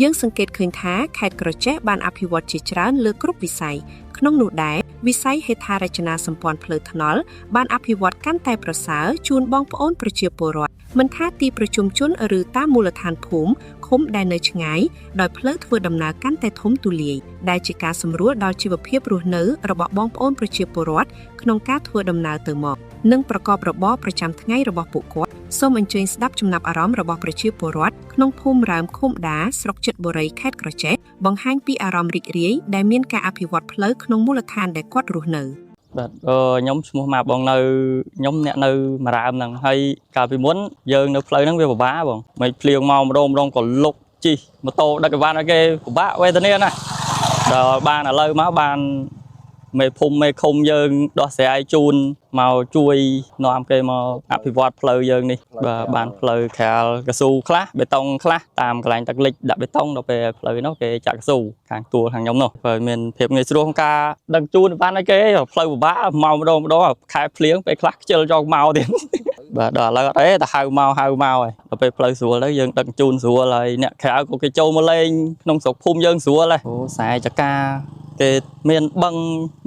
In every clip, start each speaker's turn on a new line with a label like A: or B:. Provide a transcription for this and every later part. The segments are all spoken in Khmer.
A: យើងសង្កេតឃើញថាខេត្តក្រចេះបានអភិវឌ្ឍជាច្រើនលើគ្រប់វិស័យក្នុងនោះដែរវិស័យហេដ្ឋារចនាសម្ព័ន្ធផ្លូវថ្នល់បានអភិវឌ្ឍកាន់តែប្រសើរជូនបងប្អូនប្រជាពលរដ្ឋមិនថាទីប្រជុំជនឬតាមមូលដ្ឋានភូមិឃុំដែលនៅឆ្ងាយដោយផ្លូវធ្វើដំណើរកាន់តែធំទូលាយដែលជាការសម្រួលដល់ជីវភាពរស់នៅរបស់បងប្អូនប្រជាពលរដ្ឋក្នុងការធ្វើដំណើរទៅមកនិងប្រកបរបរប្រចាំថ្ងៃរបស់ពួកគាត់សូមអញ្ជើញស្ដាប់ចំណាប់អារម្មណ៍របស់ប្រជាពលរដ្ឋក្នុងភូមិរ៉ើមឃុំដាស្រុកចិត្តបុរីខេត្តក្រចេះបង្ហាញពីអារម្មណ៍រីករាយដែលមានការអភិវឌ្ឍផ្លូវក្នុងមូលដ្ឋានដែលគាត់រស់នៅ
B: បាទខ្ញុំឈ្មោះម៉ាបងនៅខ្ញុំអ្នកនៅមរាមហ្នឹងហើយកាលពីមុនយើងនៅផ្លូវហ្នឹងវាពិបាកបងមិនភ្លៀងមកម្ដងក៏លុកជីម៉ូតូដឹកអីវ៉ាន់ឲ្យគេពិបាកវេទនាណាដល់បានឥឡូវមកបានមេភូមិមេឃុំយើងដោះស្រាយជូនមកជួយនាំគេមកអភិវឌ្ឍផ្លូវយើងនេះបាទបានផ្លូវក្រាលកស៊ូខ្លះបេតុងខ្លះតាមកន្លែងទឹកលិចដាក់បេតុងដល់ពេលផ្លូវនោះគេចាក់កស៊ូខាងទួលខាងខ្ញុំនោះបើមានភាពងាយស្រួលក្នុងការដឹកជូនបានឲ្យគេផ្លូវពិបាកមកម្ដងខែភ្លៀងពេលខ្លះខ្ជិលយកមកទៀតបាទដល់ឥឡូវអត់ទេតែហៅមកហើយដល់ពេលផ្លូវស្រួលទៅយើងដឹកជូនស្រួលហើយអ្នកក្រៅក៏គេចូលមកលេងក្នុងស្រុកភូមិយើងស្រួលហើយអូខ្សែចកាគេមានបឹង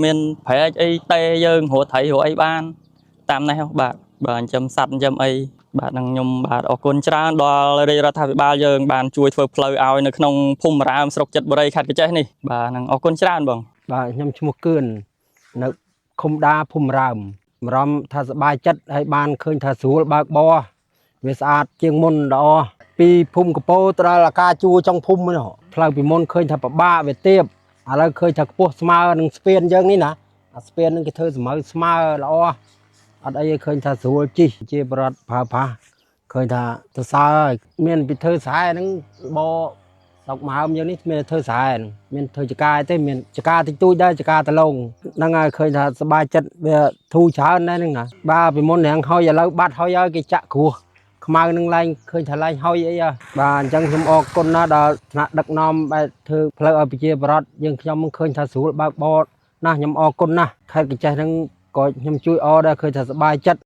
B: មានប្រែកអីតេយើងរត់ត្រីរត់អីបានតាមនេះបាទចិញ្ចឹមសត្វចិញ្ចឹមអីបាទនឹងខ្ញុំបាទអរគុណច្រើនដល់រាជរដ្ឋាភិបាលយើងបានជួយធ្វើផ្លូវឲ្យនៅក្នុងភូមិរាមស្រុកចិត្តបុរីខេត្តកញ្ចេះនេះបាទនឹងអរគុណច្រើនបង
C: បាទខ្ញុំឈ្មោះគឿននៅឃុំដាភូមិរាមអារម្មណ៍ថាសប្បាយចិត្តហើយបានឃើញថាស្រួលបើកបរវាស្អាតជាងមុនល្អពីភូមិកពោទៅដល់អាការជួរចុងភូមិនោះផ្លូវពីមុនឃើញថាពិបាកវាទៀបឥឡូវឃើញថាខ្ពស់ស្មើនឹងស្ពានយើងនេះណាអាស្ពាននឹងគេធ្វើស្មើល្អអត់អីឃើញថាស្រួលជិះជាបរដ្ឋប្រើប្រាស់ឃើញថាទៅសើហើយមានពីធ្វើស្រែហ្នឹងបស្រុកមហើមយើងនេះមានធ្វើស្រែមានធ្វើចកាទេមានចកាតិចតួចដែរចកាតឡងហ្នឹងហើយឃើញថាសប្បាយចិត្តវាធូរច្រើនដែរហ្នឹងណាបាទពីមុនរាំងហុយឥឡូវបាត់ហុយហើយគេចាក់គ្រោះខ្មៅនឹងឡើងឃើញថាឡើងហុយអីបាទអញ្ចឹងខ្ញុំអរគុណណាស់ដល់ថ្នាក់ដឹកនាំបែបធ្វើផ្លូវឲ្យប្រជាពលរដ្ឋយើងខ្ញុំឃើញថាស្រួលបើកបរណាស់ខ្ញុំអរគុណណាស់ខេត្តកញ្ចេះហ្នឹងក៏ខ្ញុំជួយអរដែរឃើញថាសប្បាយចិត្ត